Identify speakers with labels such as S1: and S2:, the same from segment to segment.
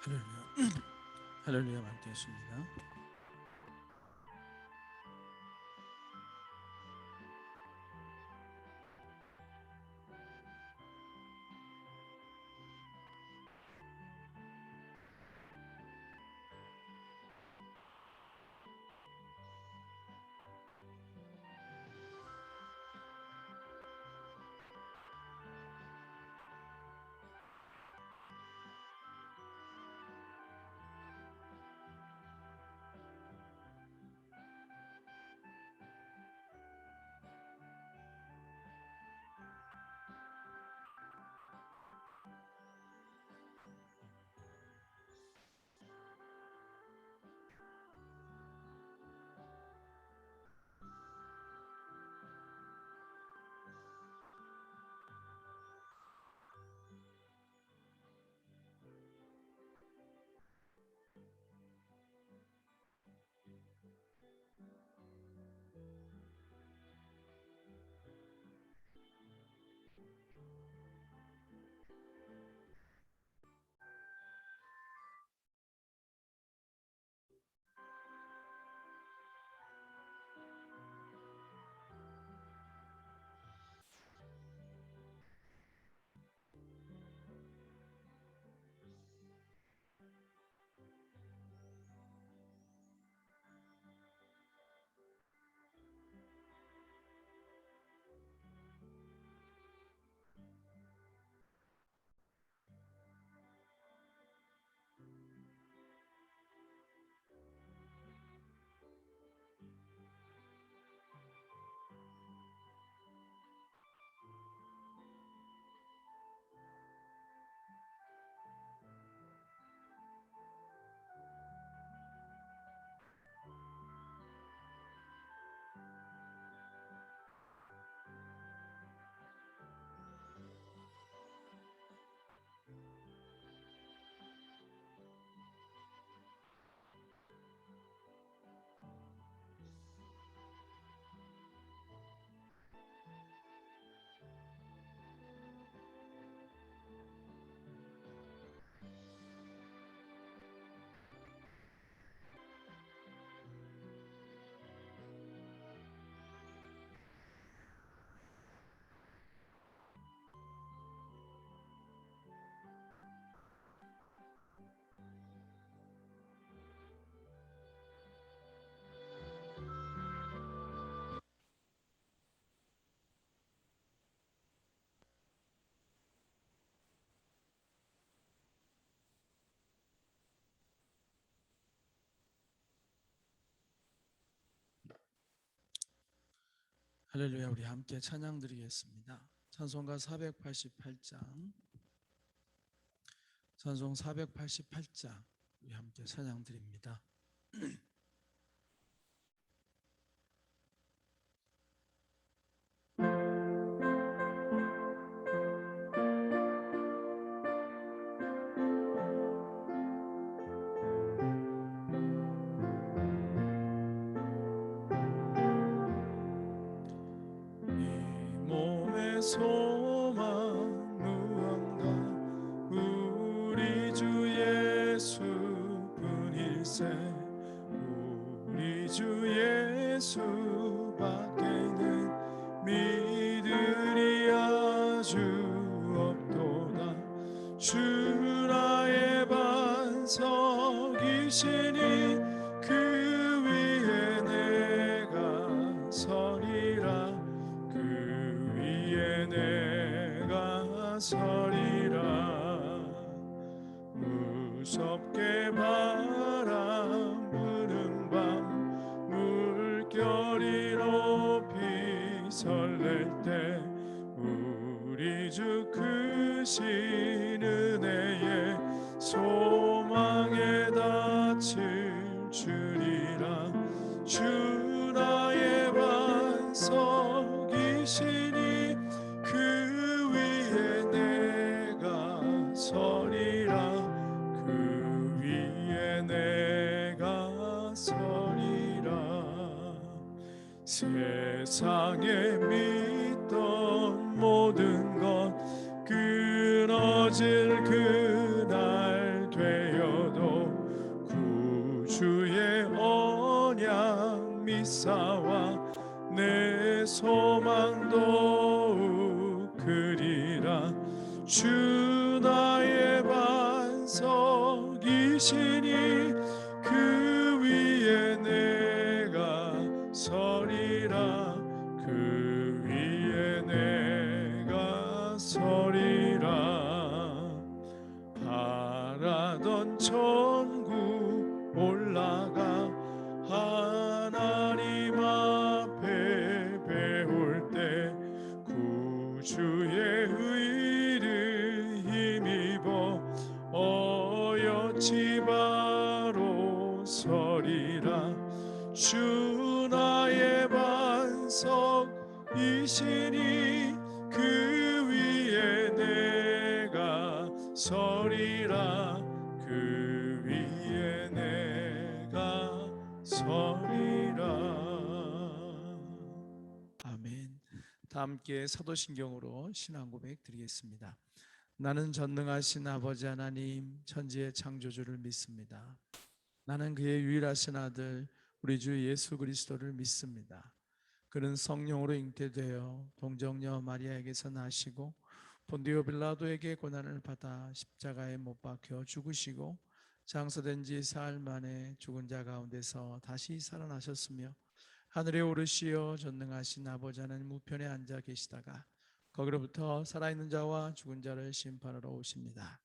S1: 할렐루야. 할렐루야 말되었습니다. 할렐루야. 우리 함께 찬양 드리겠습니다. 찬송가 488장, 찬송 488장 우리 함께 찬양 드립니다. 이 몸의 소망 무언가 우리 주 예수뿐일세. 우리 주 예수밖에는 믿으리 아주 없도다. 주 나의 반석이시니 그 위에 내가 서리라. 그 위에 내가 서리라. 무섭게 바람 부는 밤 물결이 높이 설렐 때 우리 주 크신 은혜에 소망에 닿칠 줄이라. 주 나의 반석이시니 그 위에 내가 서리라. 그 위에 내가 서리라. 세상에 믿던 모든 것 끊어질 그날 되어
S2: 소망 더욱 크리라. 주 나의 반석이시니 그 위에 내가 서리라. 그 위에 내가 서리라. 바라던 천국 올라가 하나님 앞에 배울 때 구주의 의를 힘입어 어여치 바로 서리라. 주 나의 반석이시니 그 위에 내가 서리라. 그 위에 내가 서리라.
S1: 아멘. 다 함께 사도신경으로 신앙 고백 드리겠습니다. 나는 전능하신 아버지 하나님 천지의 창조주를 믿습니다. 나는 그의 유일하신 아들 우리 주 예수 그리스도를 믿습니다. 그는 성령으로 잉태되어 동정녀 마리아에게서 나시고 본디오 빌라도에게 고난을 받아 십자가에 못 박혀 죽으시고 장사된 지 사흘 만에 죽은 자 가운데서 다시 살아나셨으며 하늘에 오르시어 전능하신 아버지 하나님 우편에 앉아 계시다가 거기로부터 살아있는 자와 죽은 자를 심판하러 오십니다.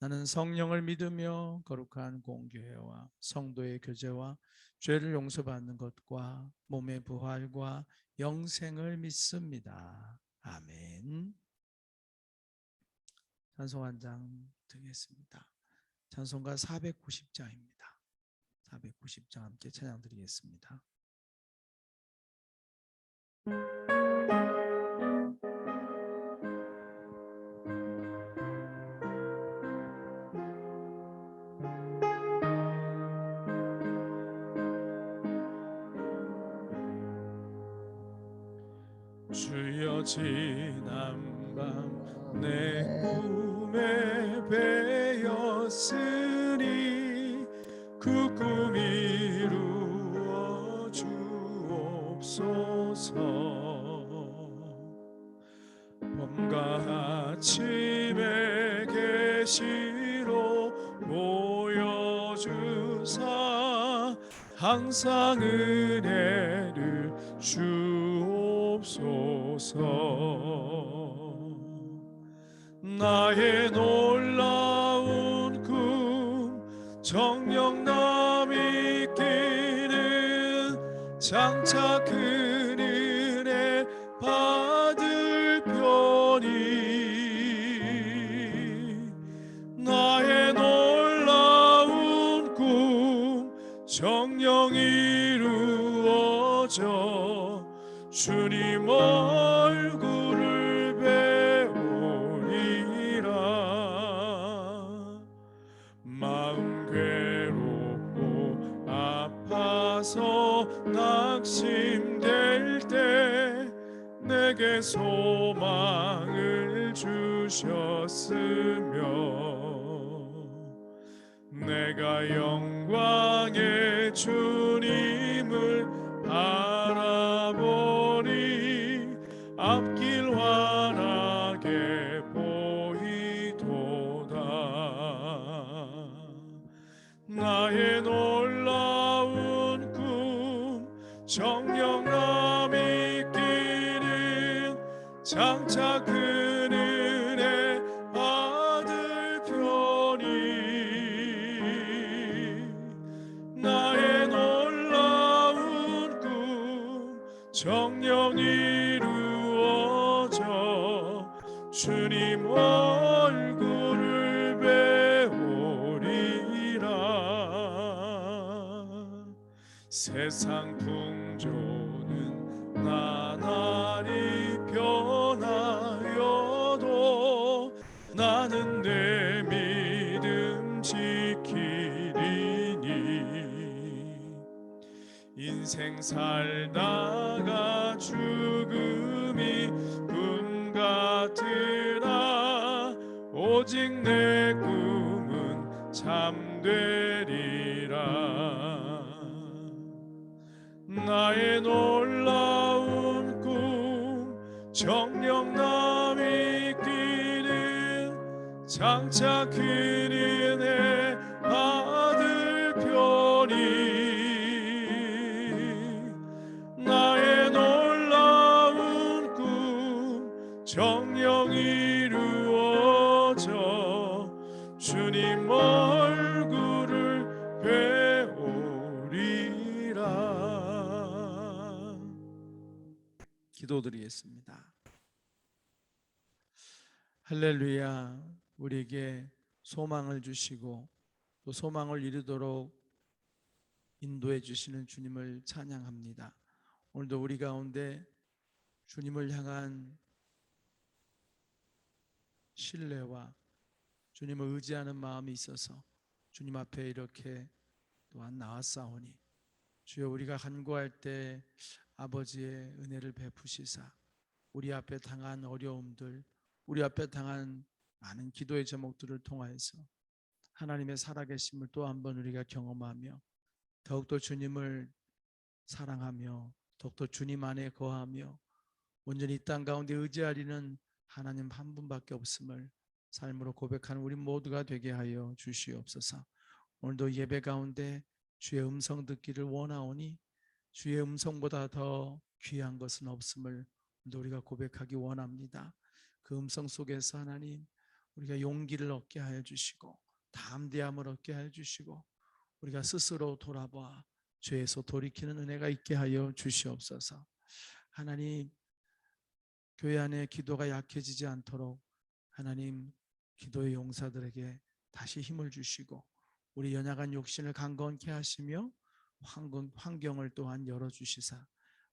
S1: 나는 성령을 믿으며 거룩한 공교회와 성도의 교제와 죄를 용서받는 것과 몸의 부활과 영생을 믿습니다. 아멘. 찬송 한 장 드리겠습니다. 찬송가 490장입니다. 490장 함께 찬양 드리겠습니다.
S2: 주여 지난밤 내 꿈에 배었으니 그 꿈 이루어 주옵소서. 봄과 아침에 계시로 모여주사 항상 은혜를 주옵소서. 나의 놀라운 꿈 정녕 남이 있기는 장차 그 은혜 받을 편이. 나의 놀라운 꿈 정녕 이루어져 주님 얼굴을 배우리라. 마음 괴롭고 아파서 낙심될 때 내게 소망을 주셨으며 내가 영광의 주님을 바라보니 앞길 환하게 보이도다. 나의 놀라운 꿈 정녕 남이 있기는 장차 그 은혜 받을 편이. 나의 놀라운 꿈 정녕 이루어져 주님 얼굴을 배우리라. 세상 풍조는 나날이 변하여도 나는 내 믿음 지키리니. 인생 살다가 죽음이 꿈 같으나 오직 내 꿈은 참되리라. 나의 놀라운 꿈 정령 남이 끼는 장차 큰 은혜 받을 편이 나의 놀라운 꿈 정령 이루어져 주님 얼굴을 배우리라.
S1: 기도드리겠습니다. 할렐루야. 우리에게 소망을 주시고 또 소망을 이루도록 인도해 주시는 주님을 찬양합니다. 오늘도 우리 가운데 주님을 향한 신뢰와 주님을 의지하는 마음이 있어서 주님 앞에 이렇게 또한 나왔사오니 주여, 우리가 간구할 때 아버지의 은혜를 베푸시사 우리 앞에 당한 어려움들, 우리 앞에 당한 많은 기도의 제목들을 통하여서 하나님의 살아계심을 또 한 번 우리가 경험하며 더욱더 주님을 사랑하며 더욱더 주님 안에 거하며 온전히 이 땅 가운데 의지하리는 하나님 한 분밖에 없음을 삶으로 고백하는 우리 모두가 되게 하여 주시옵소서. 오늘도 예배 가운데 주의 음성 듣기를 원하오니 주의 음성보다 더 귀한 것은 없음을 오늘도 우리가 고백하기 원합니다. 그 음성 속에서 하나님, 우리가 용기를 얻게 하여 주시고 담대함을 얻게 하여 주시고 우리가 스스로 돌아봐 죄에서 돌이키는 은혜가 있게 하여 주시옵소서. 하나님, 교회 안에 기도가 약해지지 않도록 하나님, 기도의 용사들에게 다시 힘을 주시고 우리 연약한 욕심을 강건케 하시며 환경을 또한 열어주시사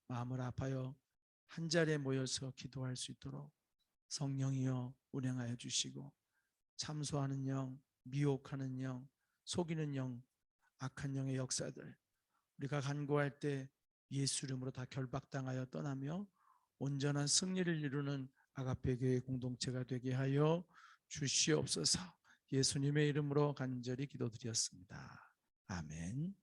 S1: 마음을 아파요 한 자리에 모여서 기도할 수 있도록 성령이여 운행하여 주시고 참소하는 영, 미혹하는 영, 속이는 영, 악한 영의 역사들 우리가 간구할 때 예수 이름으로 다 결박당하여 떠나며 온전한 승리를 이루는 아가페 교회 공동체가 되게 하여 주시옵소서. 예수님의 이름으로 간절히 기도드렸습니다. 아멘.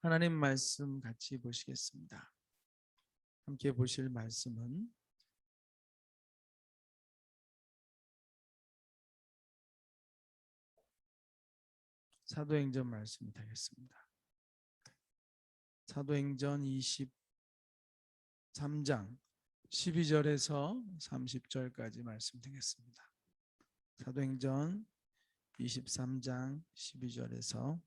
S1: 하나님 말씀 같이 보시겠습니다. 함께 보실 말씀은 사도행전 말씀이 되겠습니다. 사도행전 23장 12절에서 30절까지 말씀 되겠습니다. 사도행전 23장 12절에서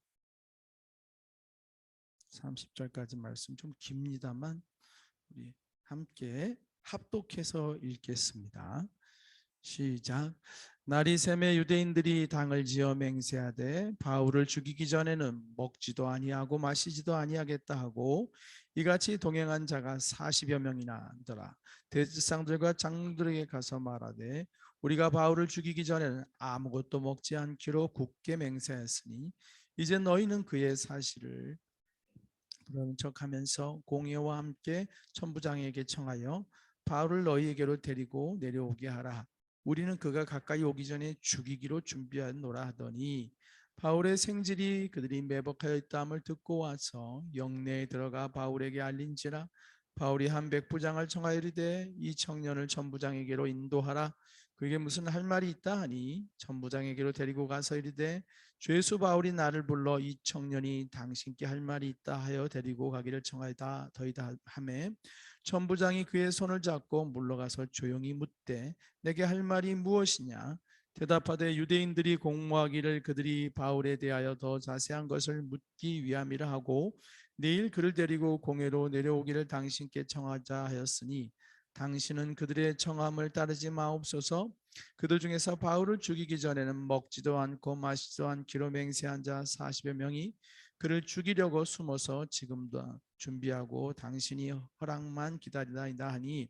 S1: 30절까지 말씀 좀 깁니다만 우리 함께 합독해서 읽겠습니다. 시작. 날이 새매 유대인들이 당을 지어 맹세하되 바울을 죽이기 전에는 먹지도 아니하고 마시지도 아니하겠다 하고 이같이 동행한 자가 40여 명이나 더라. 대제사장들과 장로들에게 가서 말하되 우리가 바울을 죽이기 전에는 아무것도 먹지 않기로 굳게 맹세하였으니 이제 너희는 그의 사실을 그런 척하면서 공회와 함께 천부장에게 청하여 바울을 너희에게로 데리고 내려오게 하라. 우리는 그가 가까이 오기 전에 죽이기로 준비하노라 하더니 바울의 생질이 그들이 매복하여 있다함을 듣고 와서 영내에 들어가 바울에게 알린지라. 바울이 한 백부장을 청하여 이르되 이 청년을 천부장에게로 인도하라. 그에게 무슨 할 말이 있다 하니 천부장에게로 데리고 가서 이르되 죄수 바울이 나를 불러 이 청년이 당신께 할 말이 있다 하여 데리고 가기를 청하였다 더이다 하매 천부장이 그의 손을 잡고 물러가서 조용히 묻되 내게 할 말이 무엇이냐. 대답하되 유대인들이 공모하기를 그들이 바울에 대하여 더 자세한 것을 묻기 위함이라 하고 내일 그를 데리고 공회로 내려오기를 당신께 청하자 하였으니 당신은 그들의 청함을 따르지 마옵소서. 그들 중에서 바울을 죽이기 전에는 먹지도 않고 마시지도 않기로 맹세한 자 40여 명이 그를 죽이려고 숨어서 지금도 준비하고 당신이 허락만 기다리나이다 하니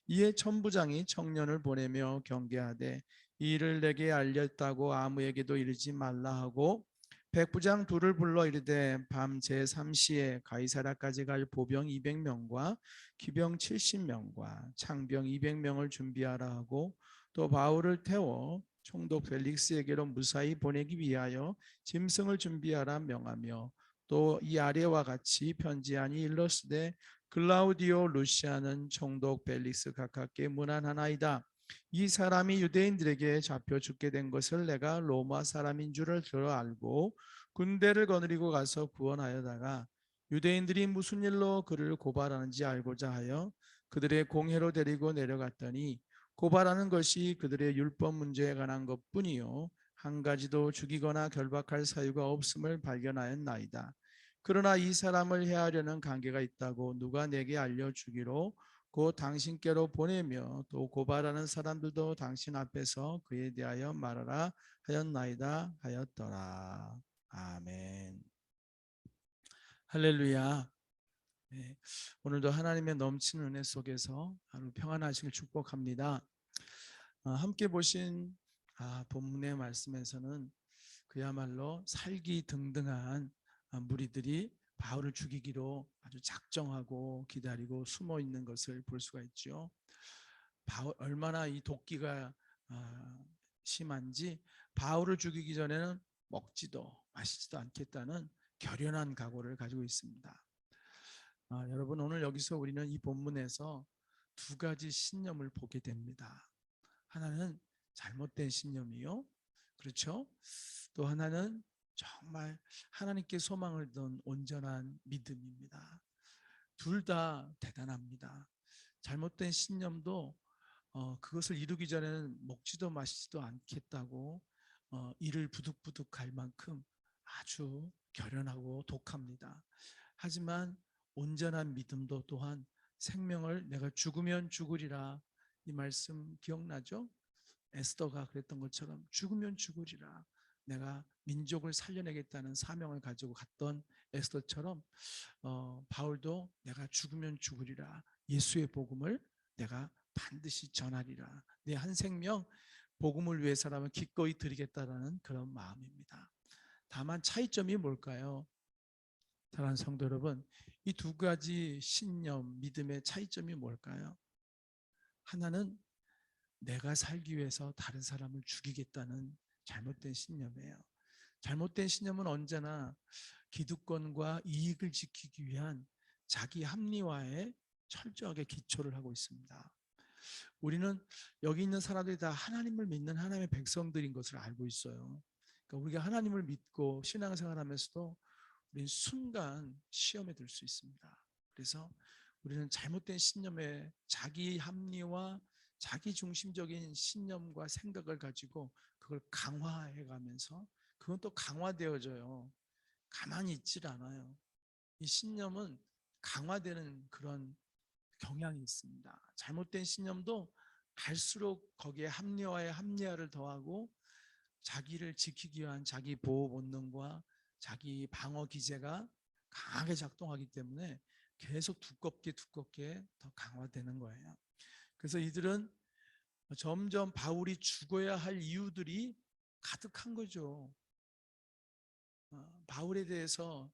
S1: 이에 천부장이 청년을 보내며 경계하되 이 일을 내게 알렸다고 아무에게도 이르지 말라 하고 백부장 둘을 불러 이르되 밤 제3시에 가이사랴까지 갈 보병 200명과 기병 70명과 창병 200명을 준비하라 하고 또 바울을 태워 총독 펠릭스에게로 무사히 보내기 위하여 짐승을 준비하라 명하며 또 이 아래와 같이 편지하니 일렀으되 글라우디오 루시아는 총독 벨릭스 가깝게 문안하나이다. 이 사람이 유대인들에게 잡혀 죽게 된 것을 내가 로마 사람인 줄을 들어 알고 군대를 거느리고 가서 구원하여다가 유대인들이 무슨 일로 그를 고발하는지 알고자 하여 그들의 공회로 데리고 내려갔더니 고발하는 것이 그들의 율법 문제에 관한 것뿐이요 한 가지도 죽이거나 결박할 사유가 없음을 발견하였나이다. 그러나 이 사람을 해하려는 관계가 있다고 누가 내게 알려주기로 곧 당신께로 보내며 또 고발하는 사람들도 당신 앞에서 그에 대하여 말하라 하였나이다 하였더라. 아멘. 할렐루야. 네, 오늘도 하나님의 넘치는 은혜 속에서 하루 평안하시길 축복합니다. 함께 보신 본문의 말씀에서는 그야말로 살기등등한 무리들이 바울을 죽이기로 아주 작정하고 기다리고 숨어 있는 것을 볼 수가 있죠. 바울 얼마나 이 도끼가 심한지 바울을 죽이기 전에는 먹지도 마시지도 않겠다는 결연한 각오를 가지고 있습니다. 여러분 오늘 여기서 우리는 이 본문에서 두 가지 신념을 보게 됩니다. 하나는 잘못된 신념이요. 그렇죠? 또 하나는 정말 하나님께 소망을 둔 온전한 믿음입니다. 둘 다 대단합니다. 잘못된 신념도 그것을 이루기 전에는 먹지도 마시지도 않겠다고 이를 부득부득 갈 만큼 아주 결연하고 독합니다. 하지만 온전한 믿음도 또한 생명을 내가 죽으면 죽으리라, 이 말씀 기억나죠? 에스더가 그랬던 것처럼 죽으면 죽으리라, 내가 민족을 살려내겠다는 사명을 가지고 갔던 에스더처럼 바울도 내가 죽으면 죽으리라, 예수의 복음을 내가 반드시 전하리라, 내 한 생명 복음을 위해서라면 기꺼이 드리겠다라는 그런 마음입니다. 다만 차이점이 뭘까요? 사랑하는 성도 여러분, 이 두 가지 신념, 믿음의 차이점이 뭘까요? 하나는 내가 살기 위해서 다른 사람을 죽이겠다는 잘못된 신념이에요. 잘못된 신념은 언제나 기득권과 이익을 지키기 위한 자기 합리화에 철저하게 기초를 하고 있습니다. 우리는 여기 있는 사람들이 다 하나님을 믿는 하나님의 백성들인 것을 알고 있어요. 그러니까 우리가 하나님을 믿고 신앙생활하면서도 우리는 순간 시험에 들 수 있습니다. 그래서 우리는 잘못된 신념에 자기 합리화, 자기 중심적인 신념과 생각을 가지고 그걸 강화해 가면서 그건 또 강화되어져요. 가만히 있질 않아요. 이 신념은 강화되는 그런 경향이 있습니다. 잘못된 신념도 갈수록 거기에 합리화에 합리화를 더하고 자기를 지키기 위한 자기 보호 본능과 자기 방어 기제가 강하게 작동하기 때문에 계속 두껍게 더 강화되는 거예요. 그래서 이들은 점점 바울이 죽어야 할 이유들이 가득한 거죠. 바울에 대해서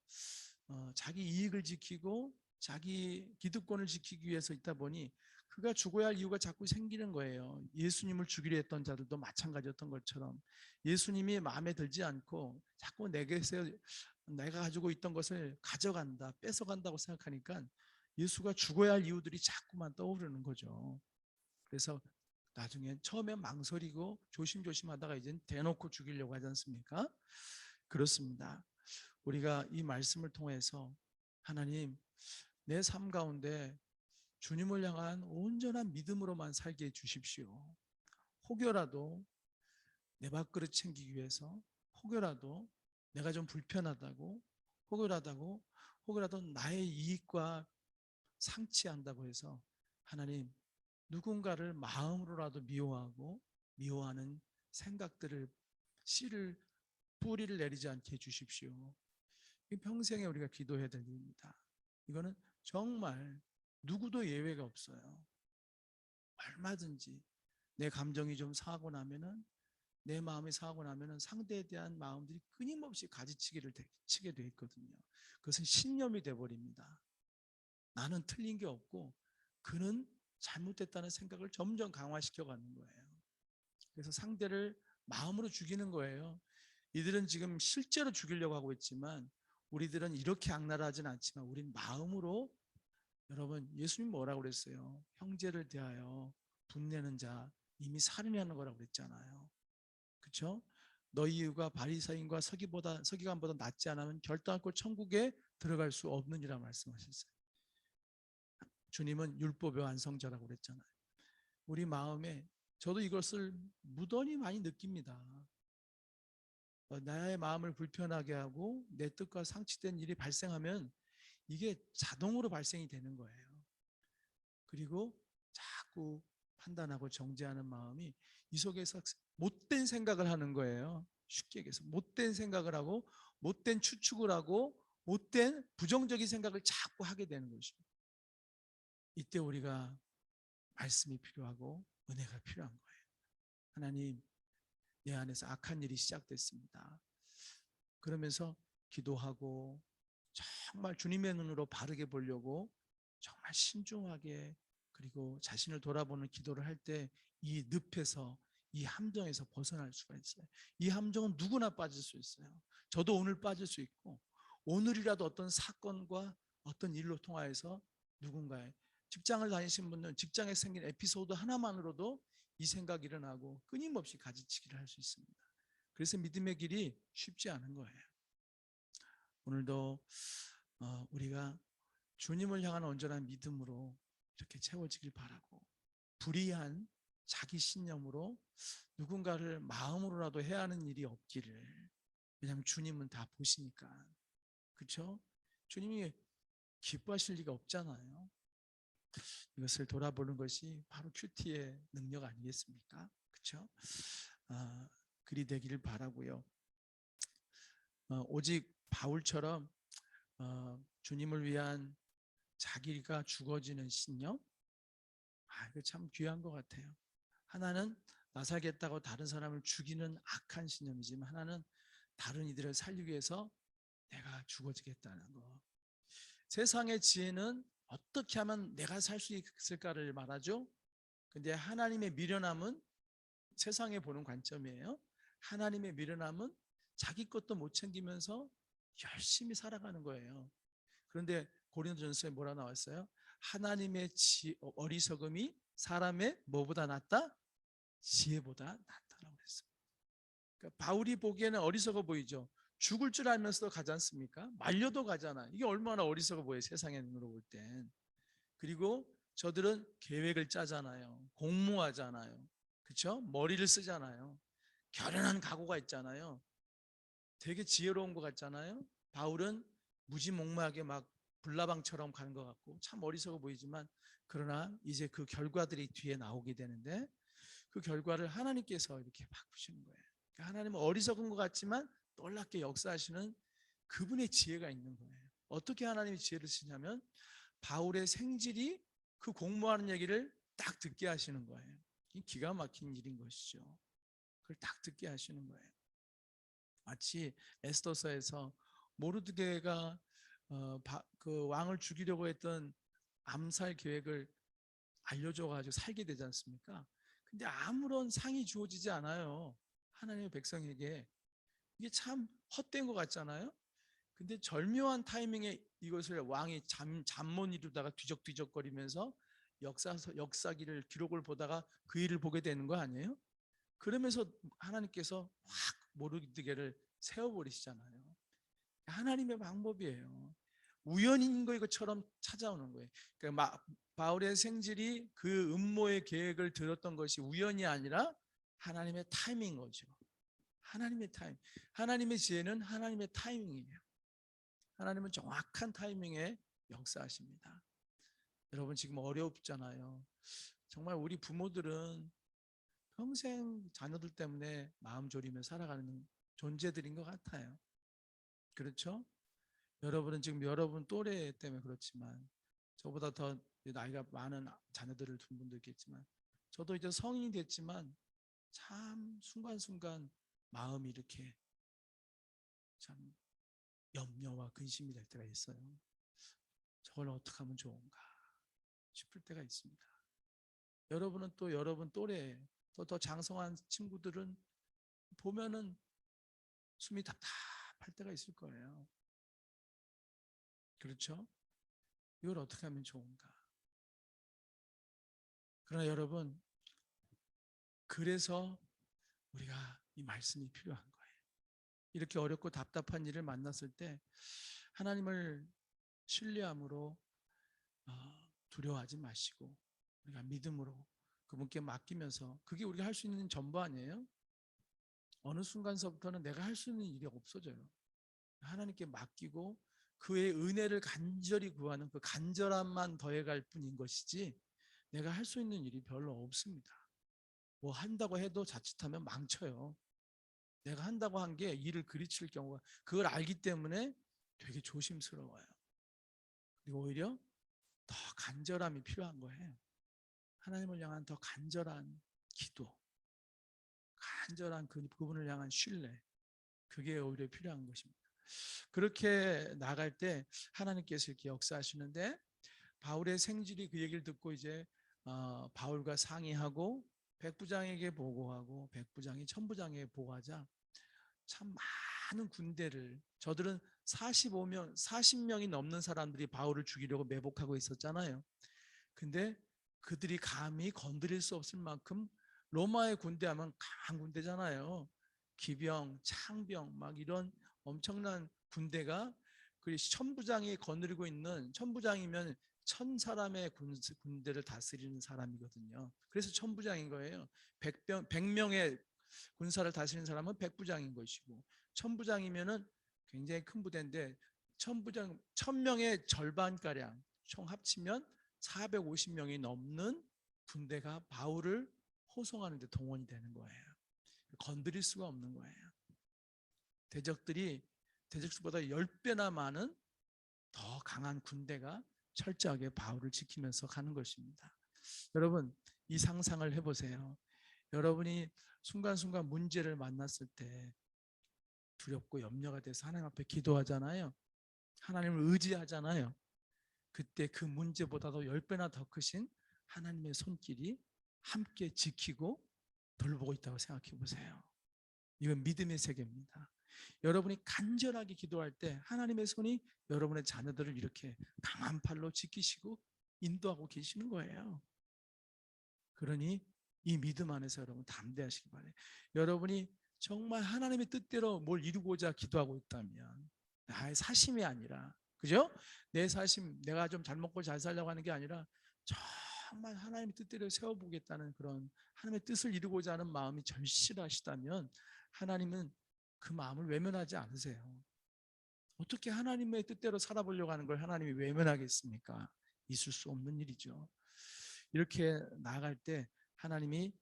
S1: 자기 이익을 지키고 자기 기득권을 지키기 위해서 있다 보니 그가 죽어야 할 이유가 자꾸 생기는 거예요. 예수님을 죽이려 했던 자들도 마찬가지였던 것처럼 예수님이 마음에 들지 않고 자꾸 내게서 내가 가지고 있던 것을 가져간다, 뺏어간다고 생각하니까 예수가 죽어야 할 이유들이 자꾸만 떠오르는 거죠. 그래서 나중에 처음엔 망설이고 조심조심하다가 이제 대놓고 죽이려고 하지 않습니까? 그렇습니다. 우리가 이 말씀을 통해서 하나님, 내 삶 가운데 주님을 향한 온전한 믿음으로만 살게 해주십시오. 혹여라도 내 밥그릇 챙기기 위해서, 혹여라도 내가 좀 불편하다고, 혹여라도 나의 이익과 상치한다고 해서 하나님, 누군가를 마음으로라도 미워하는 생각들을 씨를 뿌리를 내리지 않게 해주십시오. 평생에 우리가 기도해야 될 일입니다. 이거는 정말 누구도 예외가 없어요. 얼마든지 내 감정이 좀 상하고 나면은, 내 마음이 상하고 나면은 상대에 대한 마음들이 끊임없이 가지치기를 치게 돼 있거든요. 그것은 신념이 돼 버립니다. 나는 틀린 게 없고 그는 잘못됐다는 생각을 점점 강화시켜 가는 거예요. 그래서 상대를 마음으로 죽이는 거예요. 이들은 지금 실제로 죽이려고 하고 있지만 우리들은 이렇게 악랄하진 않지만 우린 마음으로 여러분, 예수님 뭐라고 그랬어요? 형제를 대하여 분내는 자 이미 살인하는 거라고 그랬잖아요. 그렇죠? 너희 이유가 바리새인과 서기관보다 낫지 않으면 결단코 천국에 들어갈 수 없느니라 말씀하셨어요. 주님은 율법의 완성자라고 그랬잖아요. 우리 마음에 저도 이것을 무던히 많이 느낍니다. 나의 마음을 불편하게 하고 내 뜻과 상치된 일이 발생하면 이게 자동으로 발생이 되는 거예요. 그리고 자꾸 판단하고 정죄하는 마음이 이 속에서 못된 생각을 하는 거예요. 쉽게 얘기해서 못된 생각을 하고 못된 추측을 하고 못된 부정적인 생각을 자꾸 하게 되는 것입니다. 이때 우리가 말씀이 필요하고 은혜가 필요한 거예요. 하나님, 내 안에서 악한 일이 시작됐습니다. 그러면서 기도하고 정말 주님의 눈으로 바르게 보려고 정말 신중하게 그리고 자신을 돌아보는 기도를 할 때 이 늪에서 이 함정에서 벗어날 수가 있어요. 이 함정은 누구나 빠질 수 있어요. 저도 오늘 빠질 수 있고 오늘이라도 어떤 사건과 어떤 일로 통하여서 누군가의 직장을 다니신 분은 직장에 생긴 에피소드 하나만으로도 이 생각이 일어나고 끊임없이 가지치기를 할 수 있습니다. 그래서 믿음의 길이 쉽지 않은 거예요. 오늘도 우리가 주님을 향한 온전한 믿음으로 이렇게 채워지길 바라고 불의한 자기 신념으로 누군가를 마음으로라도 해야 하는 일이 없기를. 왜냐하면 주님은 다 보시니까. 그렇죠? 주님이 기뻐하실 리가 없잖아요. 이것을 돌아보는 것이 바로 큐티의 능력 아니겠습니까? 그렇죠? 그리 되기를 바라고요. 오직 바울처럼 주님을 위한 자기가 죽어지는 신념, 이거 참 귀한 것 같아요. 하나는 나 살겠다고 다른 사람을 죽이는 악한 신념이지만 하나는 다른 이들을 살리기 위해서 내가 죽어지겠다는 거. 세상의 지혜는 어떻게 하면 내가 살 수 있을까를 말하죠. 근데 하나님의 미련함은 세상에 보는 관점이에요. 하나님의 미련함은 자기 것도 못 챙기면서 열심히 살아가는 거예요. 그런데 고린도전서에 뭐라 나왔어요? 하나님의 어리석음이 사람의 뭐보다 낫다? 지혜보다 낫다라고 했습니다. 그러니까 바울이 보기에는 어리석어 보이죠. 죽을 줄 알면서도 가지 않습니까? 말려도 가잖아. 이게 얼마나 어리석어 보여요, 세상의 눈으로 볼 땐. 그리고 저들은 계획을 짜잖아요. 공모하잖아요. 그렇죠? 머리를 쓰잖아요. 결연한 각오가 있잖아요. 되게 지혜로운 것 같잖아요. 바울은 무지몽매하게 막 불나방처럼 가는 것 같고 참 어리석어 보이지만 그러나 이제 그 결과들이 뒤에 나오게 되는데 그 결과를 하나님께서 이렇게 바꾸시는 거예요. 그러니까 하나님은 어리석은 것 같지만 놀랍게 역사하시는 그분의 지혜가 있는 거예요. 어떻게 하나님이 지혜를 쓰냐면 바울의 생질이 그 공모하는 얘기를 딱 듣게 하시는 거예요. 기가 막힌 일인 것이죠. 그걸 딱 듣게 하시는 거예요. 마치 에스더서에서 모르드게가 그 왕을 죽이려고 했던 암살 계획을 알려줘가지고 살게 되지 않습니까? 근데 아무런 상이 주어지지 않아요. 하나님의 백성에게. 이게 참 헛된 것 같잖아요. 근데 절묘한 타이밍에 이것을 왕이 잠 못 이루다가 뒤적뒤적거리면서 역사기를 기록을 보다가 그 일을 보게 되는 거 아니에요? 그러면서 하나님께서 확 모르드게를 세워버리시잖아요. 하나님의 방법이에요. 우연인 것처럼 찾아오는 거예요. 그러니까 바울의 생질이 그 음모의 계획을 들었던 것이 우연이 아니라 하나님의 타이밍인 거죠. 하나님의 타이밍. 하나님의 지혜는 하나님의 타이밍이에요. 하나님은 정확한 타이밍에 역사하십니다. 여러분 지금 어렵잖아요. 정말 우리 부모들은 평생 자녀들 때문에 마음 졸이며 살아가는 존재들인 것 같아요. 그렇죠? 여러분은 지금 여러분 또래 때문에 그렇지만 저보다 더 나이가 많은 자녀들을 둔 분도 있겠지만 저도 이제 성인이 됐지만 참 순간순간 마음이 이렇게 참 염려와 근심이 될 때가 있어요. 저걸 어떻게 하면 좋은가 싶을 때가 있습니다. 여러분은 또 여러분 또래 더 장성한 친구들은 보면은 숨이 답답할 때가 있을 거예요. 그렇죠? 이걸 어떻게 하면 좋은가? 그러나 여러분, 그래서 우리가 이 말씀이 필요한 거예요. 이렇게 어렵고 답답한 일을 만났을 때 하나님을 신뢰함으로 두려워하지 마시고 우리가 믿음으로 그분께 맡기면서, 그게 우리가 할 수 있는 전부 아니에요? 어느 순간서부터는 내가 할 수 있는 일이 없어져요. 하나님께 맡기고 그의 은혜를 간절히 구하는 그 간절함만 더해갈 뿐인 것이지 내가 할 수 있는 일이 별로 없습니다. 뭐 한다고 해도 자칫하면 망쳐요. 내가 한다고 한 게 일을 그리칠 경우가, 그걸 알기 때문에 되게 조심스러워요. 그리고 오히려 더 간절함이 필요한 거예요. 하나님을 향한 더 간절한 기도, 간절한 그분을 향한 신뢰, 그게 오히려 필요한 것입니다. 그렇게 나갈 때 하나님께서 이렇게 역사하시는데, 바울의 생질이 그 얘기를 듣고 이제 바울과 상의하고 백부장에게 보고하고 백부장이 천부장에게 보고하자 참 많은 군대를, 저들은 40명이 넘는 사람들이 바울을 죽이려고 매복하고 있었잖아요. 근데 그들이 감히 건드릴 수 없을 만큼, 로마의 군대 하면 강한 군대잖아요. 기병, 창병 막 이런 엄청난 군대가, 그 천부장이 거느리고 있는, 천부장이면 1000사람의 군대를 다스리는 사람이거든요. 그래서 천부장인 거예요. 100명의 군사를 다스리는 사람은 백부장인 것이고, 천부장이면은 굉장히 큰 부대인데, 천부장 1000명의 절반가량 총 합치면 450명이 넘는 군대가 바울을 호송하는 데 동원이 되는 거예요. 건드릴 수가 없는 거예요. 대적들이 대적수보다 10배나 많은 더 강한 군대가 철저하게 바울을 지키면서 가는 것입니다. 여러분, 이 상상을 해보세요. 여러분이 순간순간 문제를 만났을 때 두렵고 염려가 돼서 하나님 앞에 기도하잖아요. 하나님을 의지하잖아요. 그때 그 문제보다도 10배나 더 크신 하나님의 손길이 함께 지키고 돌보고 있다고 생각해 보세요. 이건 믿음의 세계입니다. 여러분이 간절하게 기도할 때 하나님의 손이 여러분의 자녀들을 이렇게 강한 팔로 지키시고 인도하고 계시는 거예요. 그러니 이 믿음 안에서 여러분 담대하시기 바라요. 여러분이 정말 하나님의 뜻대로 뭘 이루고자 기도하고 있다면, 나의 사심이 아니라, 그죠? 내 사심, 내가 좀 잘 먹고 잘 살려고 하는 게 아니라 정말 하나님의 뜻대로 세워보겠다는 그런 하나님의 뜻을 이루고자 하는 마음이 절실하시다면 하나님은 그 마음을 외면하지 않으세요. 어떻게 하나님의 뜻대로 살아보려고 하는 걸 하나님이 외면하겠습니까? 있을 수 없는 일이죠. 이렇게 나아갈 때 하나님이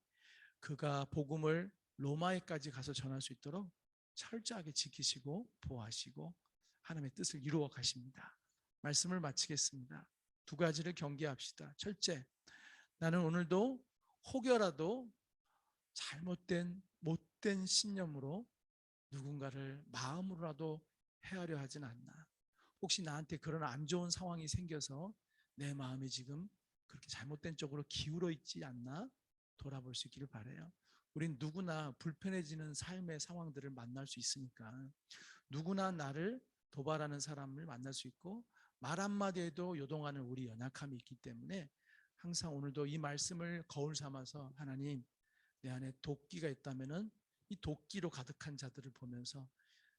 S1: 그가 복음을 로마에까지 가서 전할 수 있도록 철저하게 지키시고 보호하시고 하나님의 뜻을 이루어 가십니다. 말씀을 마치겠습니다. 두 가지를 경계합시다. 첫째, 나는 오늘도 혹여라도 잘못된 못된 신념으로 누군가를 마음으로라도 헤아려 하진 않나. 혹시 나한테 그런 안 좋은 상황이 생겨서 내 마음이 지금 그렇게 잘못된 쪽으로 기울어 있지 않나 돌아볼 수 있기를 바라요. 우린 누구나 불편해지는 삶의 상황들을 만날 수 있으니까, 누구나 나를 도발하는 사람을 만날 수 있고 말 한마디에도 요동하는 우리 연약함이 있기 때문에 항상 오늘도 이 말씀을 거울 삼아서, 하나님, 내 안에 도끼가 있다면은 이 도끼로 가득한 자들을 보면서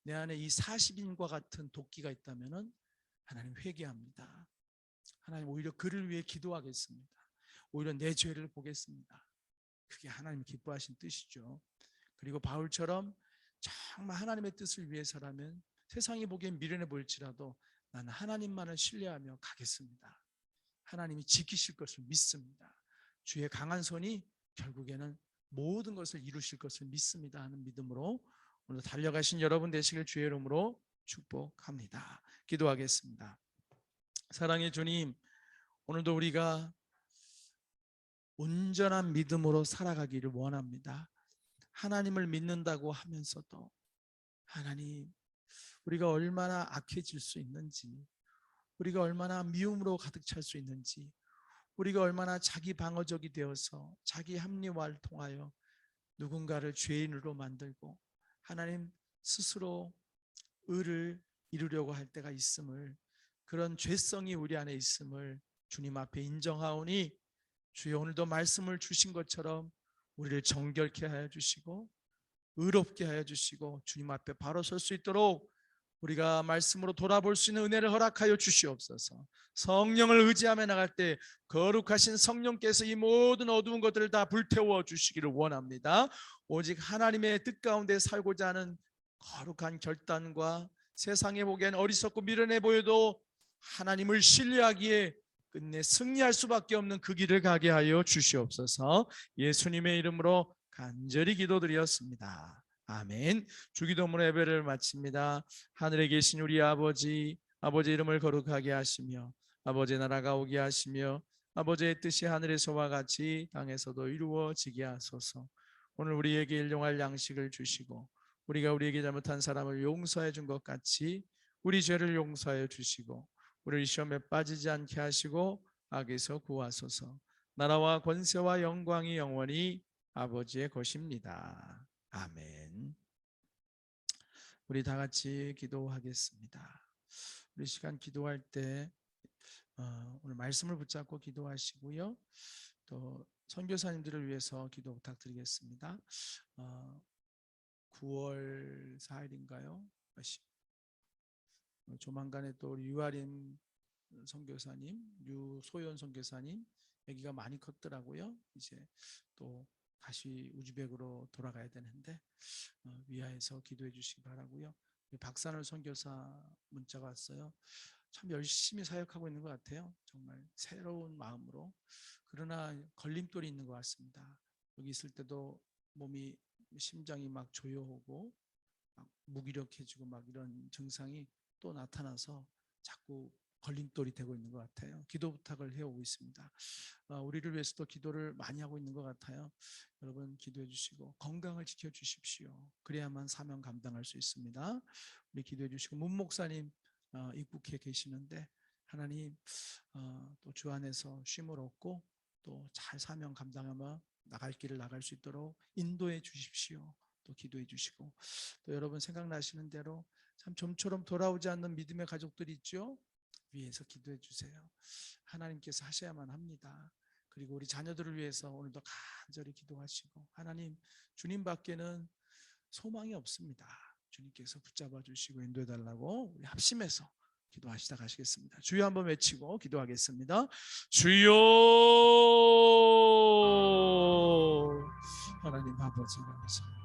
S1: 내 안에 이 40인과 같은 도끼가 있다면은 하나님 회개합니다. 하나님, 오히려 그를 위해 기도하겠습니다. 오히려 내 죄를 보겠습니다. 그게 하나님 기뻐하신 뜻이죠. 그리고 바울처럼 정말 하나님의 뜻을 위해서라면 세상이 보기엔 미련해 보일지라도 나는 하나님만을 신뢰하며 가겠습니다. 하나님이 지키실 것을 믿습니다. 주의 강한 손이 결국에는 모든 것을 이루실 것을 믿습니다 하는 믿음으로 오늘 달려가신 여러분 되시길 주의 이름으로 축복합니다. 기도하겠습니다. 사랑의 주님, 오늘도 우리가 온전한 믿음으로 살아가기를 원합니다. 하나님을 믿는다고 하면서도 하나님, 우리가 얼마나 악해질 수 있는지, 우리가 얼마나 미움으로 가득 찰 수 있는지, 우리가 얼마나 자기 방어적이 되어서 자기 합리화를 통하여 누군가를 죄인으로 만들고 하나님 스스로 의를 이루려고 할 때가 있음을, 그런 죄성이 우리 안에 있음을 주님 앞에 인정하오니 주여 오늘도 말씀을 주신 것처럼 우리를 정결케 하여 주시고 의롭게 하여 주시고 주님 앞에 바로 설 수 있도록 우리가 말씀으로 돌아볼 수 있는 은혜를 허락하여 주시옵소서. 성령을 의지하며 나갈 때 거룩하신 성령께서 이 모든 어두운 것들을 다 불태워 주시기를 원합니다. 오직 하나님의 뜻 가운데 살고자 하는 거룩한 결단과 세상에 보기엔 어리석고 미련해 보여도 하나님을 신뢰하기에 끝내 승리할 수밖에 없는 그 길을 가게 하여 주시옵소서. 예수님의 이름으로 간절히 기도드렸습니다. 아멘. 주기도문 예배를 마칩니다. 하늘에 계신 우리 아버지, 아버지 이름을 거룩하게 하시며 아버지의 나라가 오게 하시며 아버지의 뜻이 하늘에서와 같이 땅에서도 이루어지게 하소서. 오늘 우리에게 일용할 양식을 주시고 우리가 우리에게 잘못한 사람을 용서해 준 것 같이 우리 죄를 용서하여 주시고 우리를 시험에 빠지지 않게 하시고 악에서 구하소서. 나라와 권세와 영광이 영원히 아버지의 것입니다. 아멘. 우리 다 같이 기도하겠습니다. 우리 시간 기도할 때 오늘 말씀을 붙잡고 기도하시고요. 또 선교사님들을 위해서 기도 부탁드리겠습니다. 9월 4일인가요? 조만간에 또 유아린 선교사님, 유소연 선교사님 아기가 많이 컸더라고요. 이제 또 다시 우즈벡으로 돌아가야 되는데 위하에서 기도해 주시기 바라고요. 박산월 선교사 문자가 왔어요. 참 열심히 사역하고 있는 것 같아요. 정말 새로운 마음으로. 그러나 걸림돌이 있는 것 같습니다. 여기 있을 때도 몸이 심장이 막 조여오고 막 무기력해지고 막 이런 증상이 또 나타나서 자꾸 걸림돌이 되고 있는 것 같아요. 기도 부탁을 해오고 있습니다. 우리를 위해서도 기도를 많이 하고 있는 것 같아요. 여러분 기도해 주시고 건강을 지켜주십시오. 그래야만 사명 감당할 수 있습니다. 우리 기도해 주시고 문 목사님 입국해 계시는데 하나님 또 주 안에서 쉼을 얻고 또 잘 사명 감당하며 나갈 길을 나갈 수 있도록 인도해 주십시오. 또 기도해 주시고 또 여러분 생각나시는 대로 참 좀처럼 돌아오지 않는 믿음의 가족들이 있죠. 위해서 기도해 주세요. 하나님께서 하셔야만 합니다. 그리고 우리 자녀들을 위해서 오늘도 간절히 기도하시고 하나님 주님 밖에는 소망이 없습니다. 주님께서 붙잡아 주시고 인도해 달라고 우리 합심해서 기도하시다 가시겠습니다. 주여 한번 외치고 기도하겠습니다. 주여 하나님 아버지 감사합니다.